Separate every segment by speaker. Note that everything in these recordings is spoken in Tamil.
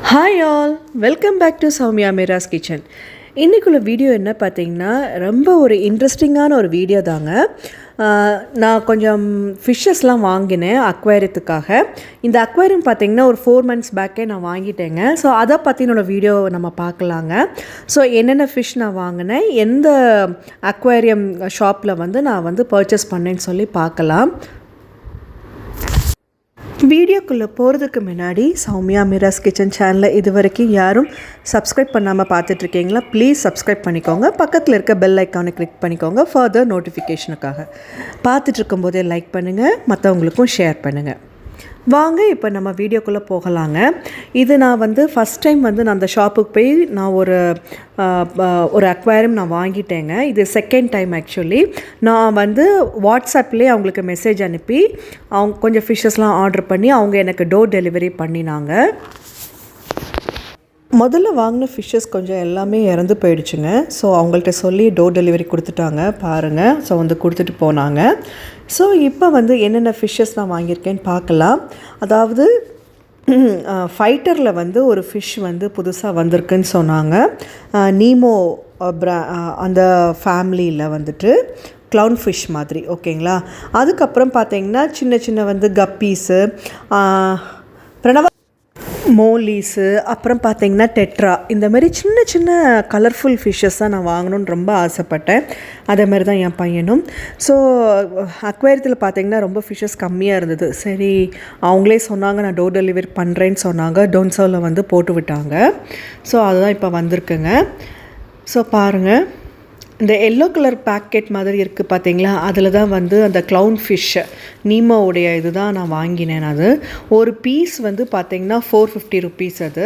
Speaker 1: Hi all, welcome back to Soumya Meera's kitchen. இன்றைக்குள்ள வீடியோ என்ன பார்த்தீங்கன்னா, ரொம்ப ஒரு இன்ட்ரெஸ்டிங்கான ஒரு வீடியோ தாங்க. நான் கொஞ்சம் ஃபிஷ்ஷஸ்லாம் வாங்கினேன் அக்வேரியத்துக்காக. இந்த அக்வேரியம் பார்த்திங்கன்னா ஒரு 4 months பேக்கே நான் வாங்கிட்டேங்க. ஸோ அதை பற்றினோட வீடியோ நம்ம பார்க்கலாங்க. ஸோ என்னென்ன ஃபிஷ் நான் வாங்கினேன், எந்த அக்வேரியம் ஷாப்பில் நான் பர்ச்சேஸ் பண்ணேன்னு சொல்லி பார்க்கலாம். வீடியோக்குள்ளே போகிறதுக்கு முன்னாடி சௌமியா மீராஸ் கிச்சன் சேனலை இது வரைக்கும் யாரும் சப்ஸ்கிரைப் பண்ணாமல் பார்த்துட்ருக்கீங்களா? ப்ளீஸ் சப்ஸ்கிரைப் பண்ணிக்கோங்க. பக்கத்தில் இருக்க பெல் ஐக்கானை கிளிக் பண்ணிக்கோங்க ஃபர்தர் நோட்டிஃபிகேஷனுக்காக. பார்த்துட்ருக்கும்போதே லைக் பண்ணுங்கள், மற்றவங்களுக்கும் ஷேர் பண்ணுங்கள். வாங்க இப்போ நம்ம வீடியோக்குள்ளே போகலாங்க. இது நான் ஃபஸ்ட் டைம் நான் அந்த ஷாப்புக்கு போய் நான் ஒரு அக்வேரியம் நான் வாங்கிட்டேங்க. இது செகண்ட் டைம் ஆக்சுவலி. நான் வாட்ஸ்அப்லேயே அவங்களுக்கு மெசேஜ் அனுப்பி அவங்க கொஞ்சம் ஃபிஷ்ஷஸ்லாம் ஆர்டர் பண்ணி அவங்க எனக்கு டோர் டெலிவரி பண்ணினாங்க. முதல்ல வாங்கின ஃபிஷ்ஷஸ் கொஞ்சம் எல்லாமே இறந்து போயிடுச்சுங்க. ஸோ அவங்கள்ட்ட சொல்லி டோர் டெலிவரி கொடுத்துட்டாங்க பாருங்கள். ஸோ கொடுத்துட்டு போனாங்க. ஸோ இப்போ என்னென்ன ஃபிஷ்ஷஸ் நான் வாங்கியிருக்கேன்னு பார்க்கலாம். அதாவது ஃபைட்டரில் ஒரு ஃபிஷ் புதுசாக வந்திருக்குன்னு சொன்னாங்க. நீமோ அந்த ஃபேமிலியில் க்ளவுன் ஃபிஷ் மாதிரி, ஓகேங்களா. அதுக்கப்புறம் பார்த்தீங்கன்னா சின்ன சின்ன கப்பீஸு, பிரணவ மோலீஸு, அப்புறம் பார்த்திங்கன்னா டெட்ரா, இந்த மாதிரி சின்ன சின்ன கலர்ஃபுல் ஃபிஷ்ஷஸ் தான் நான் வாங்கணுன்னு ரொம்ப ஆசைப்பட்டேன். அதே மாதிரி தான் என் பையனும். ஸோ அக்வேரியத்தில் பார்த்திங்கன்னா ரொம்ப ஃபிஷ்ஷஸ் கம்மியாக இருந்தது. சரி, அவங்களே சொன்னாங்க நான் டோர் டெலிவரி பண்ணுறேன்னு சொன்னாங்க. டோன்சோவில் போட்டு விட்டாங்க. ஸோ அதுதான் இப்போ வந்திருக்குங்க. ஸோ பாருங்கள், இந்த எல்லோ கலர் பேக்கெட் மாதிரி இருக்குது பார்த்தீங்களா, அதில் தான் அந்த க்ளவுன் ஃபிஷ் நீமோவுடைய இது தான் நான் வாங்கினேன். அது ஒரு பீஸ் பார்த்திங்கன்னா 450 rupees அது.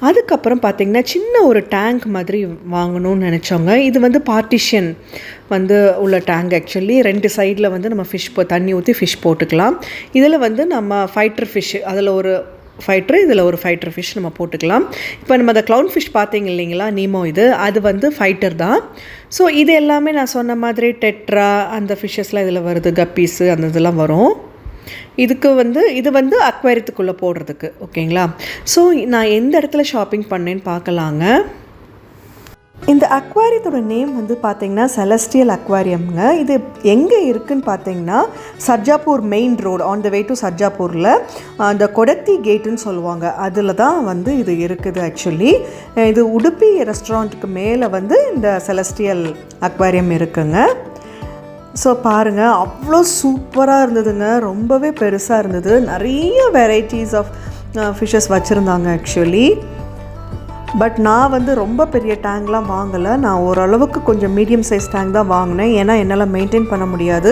Speaker 1: அதுக்கப்புறம் பார்த்திங்கன்னா சின்ன ஒரு டேங்க் மாதிரி வாங்கணும்னு நினச்சோங்க. இது பார்ட்டிஷன் உள்ள டேங்க். ஆக்சுவலி 2 சைடில் நம்ம ஃபிஷ் தண்ணி ஊற்றி ஃபிஷ் போட்டுக்கலாம். இதில் நம்ம ஃபைட்டர் ஃபிஷ், அதில் ஒரு ஃபைட்ரு, இதில் ஒரு ஃபைட்டர் ஃபிஷ் நம்ம போட்டுக்கலாம். இப்போ நம்ம அந்த க்ளவுன் ஃபிஷ் பார்த்தீங்க இல்லைங்களா, நீமோ, அது ஃபைட்டர் தான். ஸோ இது எல்லாமே நான் சொன்ன மாதிரி டெட்ரா அந்த ஃபிஷ்ஷஸ்லாம் இதில் வருது, கப்பீஸு அந்த இதெல்லாம் வரும். இதுக்கு இது அக்வேரியத்துக்குள்ளே போடுறதுக்கு, ஓகேங்களா. ஸோ நான் எந்த இடத்துல ஷாப்பிங் பண்ணேன்னு பார்க்கலாங்க. இந்த அக்வாரியத்தோட நேம் பார்த்திங்கன்னா செலஸ்டியல் அக்வாரியம்ங்க. இது எங்கே இருக்குதுன்னு பார்த்தீங்கன்னா Sarjapur main road, on the way to சர்ஜாப்பூரில் அந்த கொடத்தி கேட்டுன்னு சொல்லுவாங்க, அதில் தான் இது இருக்குது. ஆக்சுவலி இது உடுப்பி ரெஸ்டாரண்ட்டுக்கு மேலே இந்த செலஸ்டியல் அக்வாரியம் இருக்குங்க. ஸோ பாருங்கள், அவ்வளோ சூப்பராக இருந்ததுங்க. ரொம்பவே பெருசாக இருந்தது. நிறைய வெரைட்டிஸ் ஆஃப் ஃபிஷ்ஷஸ் வச்சுருந்தாங்க ஆக்சுவலி. பட் நான் ரொம்ப பெரிய டேங்க்லாம் வாங்கலை. நான் ஓரளவுக்கு கொஞ்சம் மீடியம் சைஸ் டேங்க் தான் வாங்கினேன். ஏன்னா என்னால் மெயின்டைன் பண்ண முடியாது.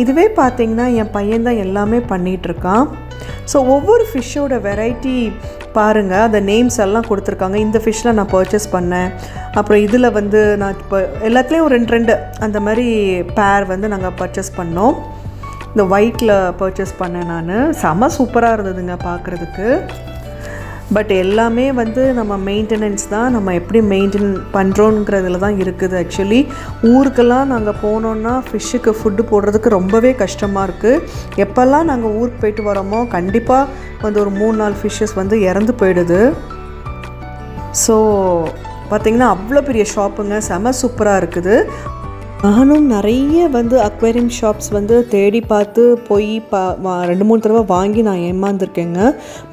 Speaker 1: இதுவே பார்த்திங்கன்னா என் பையன் தான் எல்லாமே பண்ணிகிட்ருக்கான். ஸோ ஒவ்வொரு ஃபிஷ்ஷோட வெரைட்டி பாருங்கள், அந்த நேம்ஸ் எல்லாம் கொடுத்துருக்காங்க. இந்த ஃபிஷ்ஷில் நான் பர்ச்சேஸ் பண்ணேன். அப்புறம் இதில் நான் இப்போ எல்லாத்துலேயும் ஒரு 2 அந்த மாதிரி பேர் நாங்கள் பர்ச்சேஸ் பண்ணோம். இந்த ஒயிட்டில் பர்ச்சேஸ் பண்ணேன் நான். செம சூப்பராக இருந்ததுங்க பார்க்குறதுக்கு. பட் எல்லாமே நம்ம மெயின்டெனன்ஸ் தான், நம்ம எப்படி மெயின்டைன் பண்ணுறோங்கிறதுல தான் இருக்குது. ஆக்சுவலி ஊருக்கெல்லாம் நாங்கள் போனோன்னா ஃபிஷ்ஷுக்கு ஃபுட்டு போடுறதுக்கு ரொம்பவே கஷ்டமாக இருக்குது. எப்போல்லாம் நாங்கள் ஊருக்கு போயிட்டு வரோமோ கண்டிப்பாக ஒரு 3-4 ஃபிஷ்ஷஸ் இறந்து போயிடுது. ஸோ பார்த்திங்கன்னா அவ்வளோ பெரிய ஷாப்புங்க, செம சூப்பராக இருக்குது. நானும் நிறைய அக்வேரியம் ஷாப்ஸ் தேடி பார்த்து போய் 2-3 தடவை வாங்கி நான் ஏமாந்துருக்கேங்க.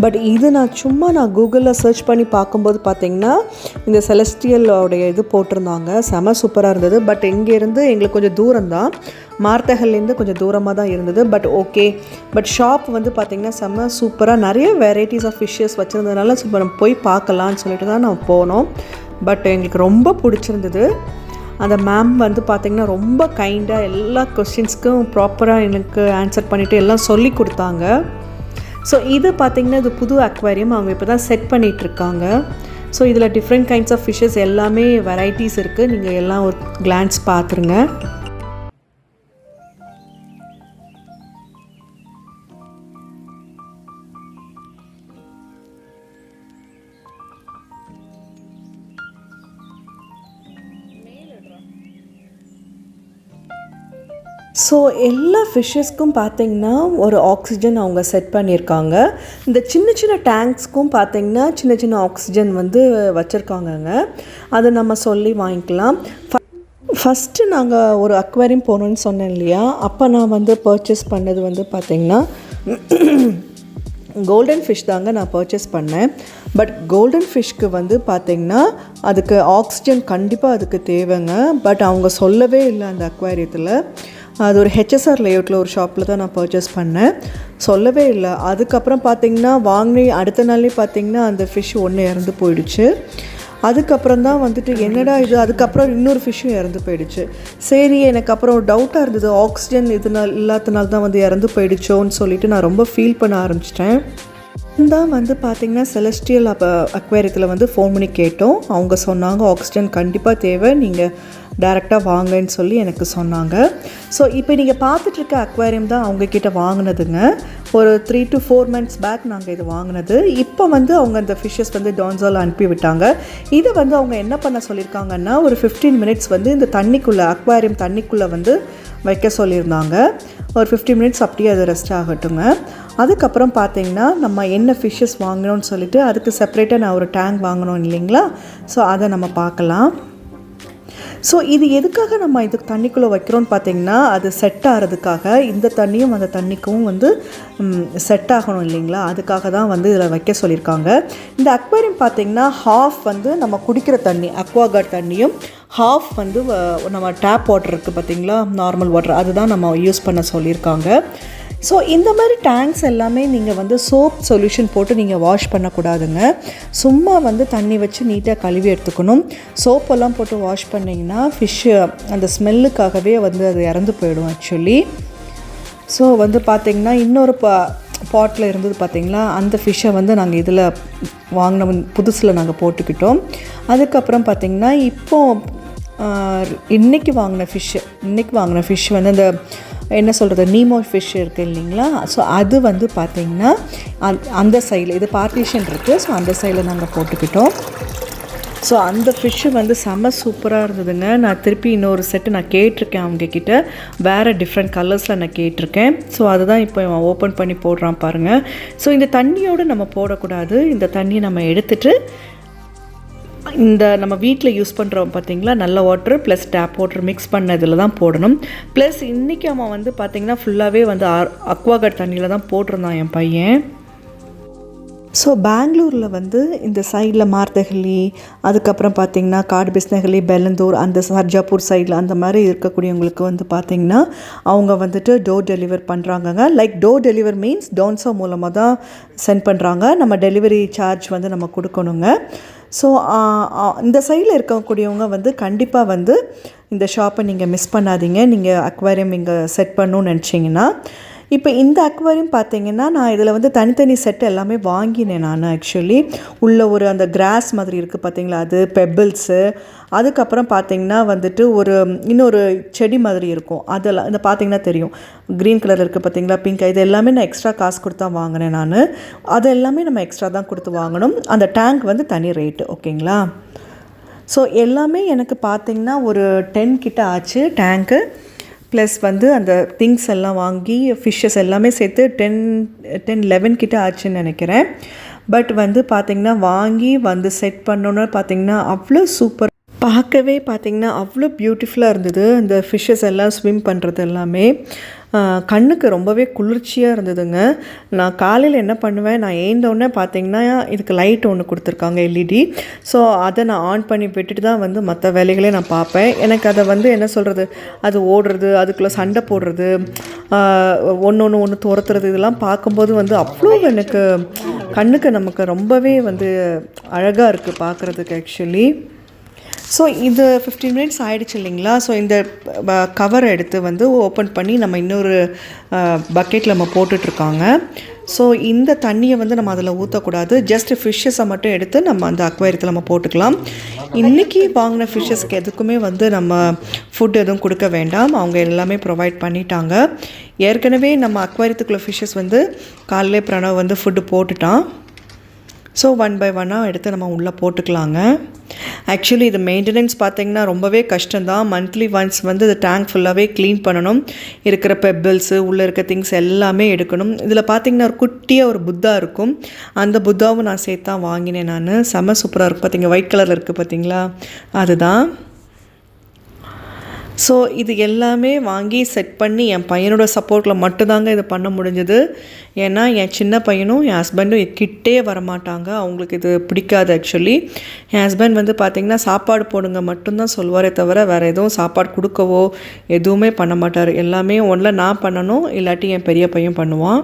Speaker 1: பட் இது நான் கூகுளில் சர்ச் பண்ணி பார்க்கும்போது பார்த்திங்கன்னா இந்த செலஸ்டியலோடைய இது போட்டிருந்தாங்க. செம சூப்பராக இருந்தது. பட் இங்கேருந்து எங்களுக்கு கொஞ்சம் தூரம்தான், மார்த்தகல்லேருந்து கொஞ்சம் தூரமாக தான் இருந்தது. பட் ஓகே, பட் ஷாப் பார்த்திங்கன்னா செம சூப்பராக நிறைய வெரைட்டிஸ் ஆஃப் ஃபிஷ்ஷஸ் வச்சுருந்ததுனால சூப்பர் நம்ம போய் பார்க்கலான்னு சொல்லிட்டு தான் நான் போனோம். பட் எங்களுக்கு ரொம்ப பிடிச்சிருந்தது. அந்த மேம் பார்த்திங்கன்னா ரொம்ப கைண்டாக எல்லா கொஸ்டின்ஸ்க்கும் ப்ராப்பராக எனக்கு ஆன்சர் பண்ணிவிட்டு எல்லாம் சொல்லி கொடுத்தாங்க. ஸோ இது பார்த்திங்கன்னா இது புது அக்வேரியம், அவங்க இப்போ தான் செட் பண்ணிகிட்ருக்காங்க. ஸோ இதில் டிஃப்ரெண்ட் கைண்ட்ஸ் ஆஃப் ஃபிஷ்ஷஸ் எல்லாமே வெரைட்டிஸ் இருக்குது. நீங்கள் எல்லாம் ஒரு கிளான்ஸ் பார்த்துருங்க. ஸோ எல்லா ஃபிஷ்ஷஸ்க்கும் பார்த்திங்கன்னா ஒரு ஆக்சிஜன் அவங்க செட் பண்ணியிருக்காங்க. இந்த சின்ன சின்ன டேங்க்ஸ்க்கும் பார்த்திங்கன்னா சின்ன சின்ன ஆக்சிஜன் வந்து வச்சுருக்காங்கங்க. அதை நம்ம சொல்லி வாங்கிக்கலாம். ஃபஸ்ட்டு நாங்கள் ஒரு அக்வேரியம் போகணுன்னு சொன்னேன் இல்லையா, அப்போ நான் வந்து பர்ச்சேஸ் பண்ணது வந்து பார்த்திங்கன்னா கோல்டன் ஃபிஷ் தாங்க நான் பர்ச்சேஸ் பண்ணேன். பட் கோல்டன் ஃபிஷ்க்கு வந்து பார்த்திங்கன்னா அதுக்கு ஆக்சிஜன் கண்டிப்பாக அதுக்கு தேவைங்க. பட் அவங்க சொல்லவே இல்லை அந்த அக்வேரியத்தில். அது ஒரு ஹெச்எஸ்ஆர் லேஅவுட்டில் ஒரு ஷாப்பில் தான் நான் பர்ச்சேஸ் பண்ணேன், சொல்லவே இல்லை. அதுக்கப்புறம் பார்த்திங்கன்னா வாங்கி அடுத்த நாளே பார்த்திங்கன்னா அந்த ஃபிஷ் ஒன்று இறந்து போயிடுச்சு. அதுக்கப்புறம் தான் வந்துட்டு என்னடா இது, அதுக்கப்புறம் இன்னொரு ஃபிஷ்ஷும் இறந்து போயிடுச்சு. சரி, எனக்கு அப்புறம் ஒரு டவுட்டாக இருந்தது, ஆக்சிஜன் இதனால் இல்லாதனால தான் வந்து இறந்து போயிடுச்சோன்னு சொல்லிட்டு நான் ரொம்ப ஃபீல் பண்ண ஆரம்பிச்சிட்டேன். தான் வந்து பார்த்திங்கன்னா செலஸ்டியல் அக்வேரியத்தில் வந்து ஃபோன் பண்ணி கேட்டோம். அவங்க சொன்னாங்க ஆக்சிஜன் கண்டிப்பாக தேவை, நீங்கள் டைரெக்டாக வாங்கன்னு சொல்லி எனக்கு சொன்னாங்க. ஸோ இப்போ நீங்கள் பார்த்துட்ருக்க அக்வேரியம் தான் அவங்கக்கிட்ட வாங்கினதுங்க. ஒரு 3 to 4 months பேக் நாங்கள் இது வாங்கினது. இப்போ வந்து அவங்க அந்த ஃபிஷ்ஷஸ் வந்து டான்ஸால் அனுப்பி விட்டாங்க. இதை வந்து அவங்க என்ன பண்ண சொல்லியிருக்காங்கன்னா ஒரு 15 minutes வந்து இந்த தண்ணிக்குள்ளே அக்வேரியம் தண்ணிக்குள்ளே வந்து வைக்க சொல்லியிருந்தாங்க. ஒரு 15 minutes அப்படியே அது ரெஸ்ட் ஆகட்டுங்க. அதுக்கப்புறம் பார்த்திங்கன்னா நம்ம என்ன ஃபிஷ்ஷஸ் வாங்கணும்னு சொல்லிவிட்டு அதுக்கு செப்பரேட்டாக நான் ஒரு டேங்க் வாங்கணும் இல்லைங்களா. ஸோ அதை நம்ம பார்க்கலாம். ஸோ இது எதுக்காக நம்ம இது தண்ணிக்குள்ளே வைக்கிறோன்னு பார்த்திங்கன்னா அது செட் ஆகிறதுக்காக. இந்த தண்ணியும் அந்த தண்ணிக்கும் வந்து செட் ஆகணும் இல்லைங்களா, அதுக்காக தான் வந்து இதில் வைக்க சொல்லியிருக்காங்க. இந்த அக்வேரியம் பார்த்திங்கன்னா ஹாஃப் வந்து நம்ம குடிக்கிற தண்ணி அக்வாகார்ட் தண்ணியும், ஹாஃப் வந்து நம்ம டேப் வாட்டர் இருக்குது பார்த்திங்களா, நார்மல் வாட்டர், அதுதான் நம்ம யூஸ் பண்ண சொல்லியிருக்காங்க. ஸோ இந்த மாதிரி டேங்க்ஸ் எல்லாமே நீங்கள் வந்து சோப் சொல்யூஷன் போட்டு நீங்கள் வாஷ் பண்ணக்கூடாதுங்க. சும்மா வந்து தண்ணி வச்சு நீட்டாக கழுவி எடுத்துக்கணும். சோப்பெல்லாம் போட்டு வாஷ் பண்ணிங்கன்னா ஃபிஷ்ஷு அந்த ஸ்மெல்லுக்காகவே வந்து அது இறந்து போயிடும் ஆக்சுவலி. ஸோ வந்து பார்த்திங்கன்னா இன்னொரு பாட்டில் இருந்தது பார்த்திங்களா, அந்த ஃபிஷ்ஷை வந்து நாங்கள் இதில் வாங்கின புதுசில் நாங்கள் போட்டுக்கிட்டோம். அதுக்கப்புறம் பார்த்திங்கன்னா இன்றைக்கி வாங்கின ஃபிஷ் வந்து அந்த என்ன சொல்கிறது நீமோ ஃபிஷ் இருக்குது இல்லைங்களா. ஸோ அது வந்து பார்த்திங்கன்னா அந்த சைடில் இது பார்ட்டிஷன் இருக்குது. ஸோ அந்த சைடில் நாங்கள் போட்டுக்கிட்டோம். ஸோ அந்த ஃபிஷ்ஷு வந்து செம்ம சூப்பராக இருந்ததுங்க. நான் திருப்பி இன்னொரு செட்டு நான் கேட்டிருக்கேன் அவங்கக்கிட்ட, வேறு டிஃப்ரெண்ட் கலர்ஸில் நான் கேட்டிருக்கேன். ஸோ அதுதான் இப்போ ஓப்பன் பண்ணி போடுறான் பாருங்கள். ஸோ இந்த தண்ணியோடு நம்ம போடக்கூடாது. இந்த தண்ணியை நம்ம எடுத்துகிட்டு இந்த நம்ம வீட்டில் யூஸ் பண்ணுறோம் பார்த்திங்களா, நல்ல water plus tap water mix பண்ணதில் தான் போடணும். ப்ளஸ் இன்றைக்கி அவன் வந்து பார்த்திங்கன்னா ஃபுல்லாகவே வந்து அக்வாகார்ட் தண்ணியில் தான் போட்டிருந்தான் என் பையன். ஸோ பெங்களூரில் வந்து இந்த சைடில் மார்த்தஹள்ளி, அதுக்கப்புறம் பார்த்திங்கன்னா காடு பிஸ்னஹள்ளி, பெலந்தூர், அந்த சர்ஜாப்பூர் சைடில் அந்த மாதிரி இருக்கக்கூடியவங்களுக்கு வந்து பார்த்திங்கன்னா அவங்க வந்துட்டு டோர் டெலிவர் பண்ணுறாங்கங்க. Like door deliver means Dunzo மூலமாக தான் சென்ட் பண்ணுறாங்க. நம்ம டெலிவரி சார்ஜ் வந்து நம்ம கொடுக்கணுங்க. ஸோ இந்த சைடில் இருக்கக்கூடியவங்க வந்து கண்டிப்பாக வந்து இந்த ஷாப்பை நீங்கள் மிஸ் பண்ணாதீங்க. நீங்கள் அக்வேரியம் இங்கே செட் பண்ணணும்னு நினச்சிங்கன்னா. இப்போ இந்த அக்வேரியம் பார்த்திங்கன்னா நான் இதில் வந்து தனித்தனி செட்டு எல்லாமே வாங்கினேன் நான் ஆக்சுவலி. உள்ள ஒரு அந்த கிராஸ் மாதிரி இருக்குது பார்த்திங்களா, அது பெபிள்ஸு, அதுக்கப்புறம் பார்த்திங்கன்னா வந்துட்டு இன்னொரு செடி மாதிரி இருக்கும், அதெல்லாம் இந்த பார்த்திங்கன்னா தெரியும் க்ரீன் கலர் இருக்குது பார்த்திங்களா, பிங்க், இது எல்லாமே நான் எக்ஸ்ட்ரா காசு கொடுத்தா வாங்கினேன் நான். அது எல்லாமே நம்ம எக்ஸ்ட்ரா தான் கொடுத்து வாங்கணும். அந்த டேங்க் வந்து தனி ரேட்டு, ஓகேங்களா. ஸோ எல்லாமே எனக்கு பார்த்திங்கன்னா ஒரு 10 கிட்ட ஆச்சு டேங்க்கு. ப்ளஸ் வந்து அந்த திங்ஸ் எல்லாம் வாங்கி ஃபிஷ்ஷஸ் எல்லாமே சேர்த்து 10-11 கிட்ட ஆச்சுன்னு நினைக்கிறேன். பட் வந்து பார்த்திங்கன்னா வாங்கி வந்து செட் பண்ணோன்னு பார்த்திங்கன்னா அவ்வளோ சூப்பர், பார்க்கவே பார்த்திங்கன்னா அவ்வளோ பியூட்டிஃபுல்லாக இருந்தது. அந்த ஃபிஷ்ஷஸ் எல்லாம் ஸ்விம் பண்ணுறது எல்லாமே கண்ணுக்கு ரொம்பவே குளிர்ச்சியாக இருந்ததுங்க. நான் காலையில் என்ன பண்ணுவேன், நான் ஏந்தோடனே பார்த்திங்கன்னா இதுக்கு லைட் ஒன்று கொடுத்துருக்காங்க எல்இடி. ஸோ அதை நான் ஆன் பண்ணி விட்டுட்டு தான் வந்து மற்ற வேலைகளே நான் பார்ப்பேன். எனக்கு அதை வந்து என்ன சொல்கிறது, அது ஓடுறது, அதுக்குள்ளே சண்டை போடுறது, ஒன்று துரத்துறது, இதெல்லாம் பார்க்கும்போது வந்து அவ்வளோ எனக்கு கண்ணுக்கு நமக்கு ரொம்பவே வந்து அழகாக இருக்குது பார்க்குறதுக்கு ஆக்சுவலி. ஸோ இது 15 minutes ஆகிடுச்சு இல்லைங்களா. ஸோ இந்த கவரை எடுத்து வந்து ஓப்பன் பண்ணி நம்ம இன்னொரு பக்கெட்டில் நம்ம போட்டுட்ருக்காங்க. ஸோ இந்த தண்ணியை வந்து நம்ம அதில் ஊற்றக்கூடாது, ஜஸ்ட் ஃபிஷ்ஷஸை மட்டும் எடுத்து நம்ம அந்த அக்வேரியத்தில் நம்ம போட்டுக்கலாம். இன்றைக்கி வாங்கின ஃபிஷ்ஷஸ்க்கு எதுக்குமே வந்து நம்ம ஃபுட் எதுவும் கொடுக்க வேண்டாம், அவங்க எல்லாமே ப்ரொவைட் பண்ணிட்டாங்க. ஏற்கனவே நம்ம அக்வேரியத்துக்குள்ள ஃபிஷ்ஷஸ் வந்து காலையிலே பிரணவ் வந்து ஃபுட்டு போட்டுட்டான். ஸோ 1 by 1 எடுத்து நம்ம உள்ளே போட்டுக்கலாங்க. ஆக்சுவலி இது மெயின்டெனன்ஸ் பார்த்திங்கன்னா ரொம்பவே கஷ்டம்தான். மந்த்லி ஒன்ஸ் வந்து இது டேங்க் ஃபுல்லாகவே க்ளீன் பண்ணணும். இருக்கிற பெப்பிள்ஸு உள்ளே இருக்க திங்ஸ் எல்லாமே எடுக்கணும். இதில் பார்த்திங்கன்னா ஒரு குட்டியாக ஒரு புத்தா இருக்கும். அந்த புத்தாவும் நான் சேர்த்து தான் வாங்கினேன் நான். செம்ம சூப்பராக இருக்கும். பார்த்திங்க ஒயிட் கலரில் இருக்குது பார்த்திங்களா, அதுதான். ஸோ இது எல்லாமே வாங்கி செட் பண்ணி என் பையனோட சப்போர்ட்டில் மட்டும்தாங்க இது பண்ண முடிஞ்சது. ஏன்னா என் சின்ன பையனும் என் ஹஸ்பண்டும் கிட்டே வரமாட்டாங்க. அவங்களுக்கு இது பிடிக்காது. ஆக்சுவலி என் ஹஸ்பண்ட் வந்து பார்த்திங்கன்னா சாப்பாடு போடுங்க மட்டும்தான் சொல்லுவாரே தவிர வேறு எதுவும் சாப்பாடு கொடுக்கவோ எதுவுமே பண்ண மாட்டார். எல்லாமே ஒன்றில் நான் பண்ணணும், இல்லாட்டி என் பெரிய பையன் பண்ணுவான்.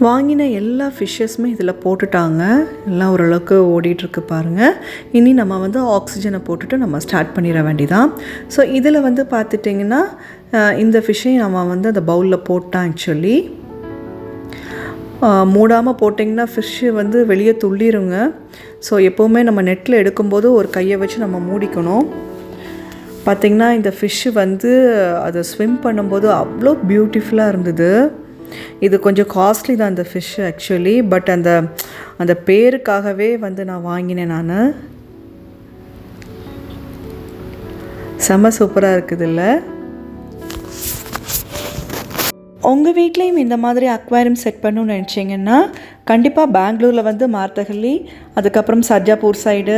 Speaker 1: வாங்கின எல்லா ஃபிஷ்ஷஸுமே இதில் போட்டுட்டாங்க. எல்லாம் ஓரளவுக்கு ஓடிட்டுருக்கு பாருங்கள். இனி நம்ம வந்து ஆக்சிஜனை போட்டுட்டு நம்ம ஸ்டார்ட் பண்ணிட வேண்டியதான். ஸோ இதில் வந்து பார்த்துட்டிங்கன்னா இந்த ஃபிஷ்ஷையும் நம்ம வந்து அந்த பவுலில் போட்டான். ஆக்சுவலி மூடாமல் போட்டிங்கன்னா ஃபிஷ்ஷு வந்து வெளியே துள்ளிருங்க. ஸோ எப்போவுமே நம்ம நெட்டில் எடுக்கும்போது ஒரு கையை வச்சு நம்ம மூடிக்கணும். பார்த்திங்கன்னா இந்த ஃபிஷ்ஷு வந்து அதை ஸ்விம் பண்ணும்போது அவ்வளோ பியூட்டிஃபுல்லாக இருந்தது. இது கொஞ்சம் காஸ்ட்லி தான் இந்த ஃபிஷ்ஷு ஆக்சுவலி. பட் அந்த பேருக்காகவே வந்து நான் வாங்கினேன் நான். செம்ம சூப்பராக இருக்குது இல்லை? உங்கள் வீட்லேயும் இந்த மாதிரி அக்வாரியம் செட் பண்ணணும்னு நினச்சிங்கன்னா கண்டிப்பாக பெங்களூரில் வந்து மார்த்தஹள்ளி, அதுக்கப்புறம் சர்ஜாப்பூர் சைடு,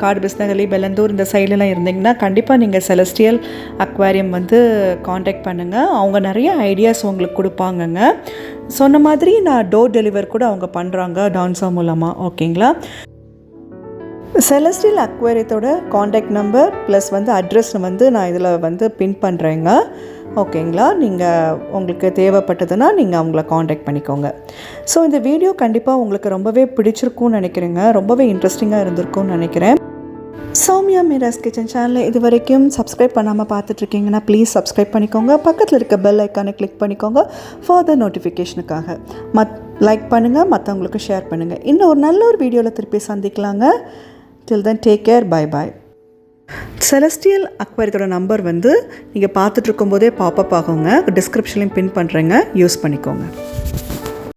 Speaker 1: காடு பிஸ்னஹள்ளி, பெலந்தூர் இந்த சைட்லலாம் இருந்தீங்கன்னா கண்டிப்பாக நீங்கள் செலஸ்டியல் அக்வாரியம் வந்து காண்டாக்ட் பண்ணுங்கள். அவங்க நிறைய ஐடியாஸ் உங்களுக்கு கொடுப்பாங்கங்க. சொன்ன மாதிரி நான் டோர் டெலிவர் கூட அவங்க பண்ணுறாங்க டான்ஸா மூலமாக. ஓகேங்களா? செலஸ்டியல் அக்வாரியத்தோட காண்டாக்ட் நம்பர் ப்ளஸ் வந்து அட்ரஸ் வந்து நான் இதில் வந்து பின் பண்ணுறேங்க. ஓகேங்களா? நீங்கள் உங்களுக்கு தேவைப்பட்டதுன்னா நீங்கள் அவங்கள காண்டாக்ட் பண்ணிக்கோங்க. ஸோ இந்த வீடியோ கண்டிப்பாக உங்களுக்கு ரொம்பவே பிடிச்சிருக்கும்னு நினைக்கிறேங்க. ரொம்பவே இன்ட்ரெஸ்டிங்காக இருந்திருக்கும்னு நினைக்கிறேன். சௌமியா மீராஸ் கிச்சன் சேனலை இது வரைக்கும் சப்ஸ்கிரைப் பண்ணாமல் பார்த்துட்ருக்கீங்கன்னா ப்ளீஸ் சப்ஸ்கிரைப் பண்ணிக்கோங்க. பக்கத்தில் இருக்க பெல் ஐக்கானை கிளிக் பண்ணிக்கோங்க ஃபர்தர் நோட்டிஃபிகேஷனுக்காக. லைக் பண்ணுங்கள், மற்றவங்களுக்கு ஷேர் பண்ணுங்கள். இன்னும் ஒரு நல்ல ஒரு வீடியோவில் திருப்பி சந்திக்கலாங்க. Till then take care, bye bye. Celestial அக்வாரியத்தோட நம்பர் வந்து நீங்கள் பார்த்துட்ருக்கும் போதே பாப்பப் ஆகுங்க. டிஸ்கிரிப்ஷன்லையும் பின் பண்ணுறேங்க, யூஸ் பண்ணிக்கோங்க.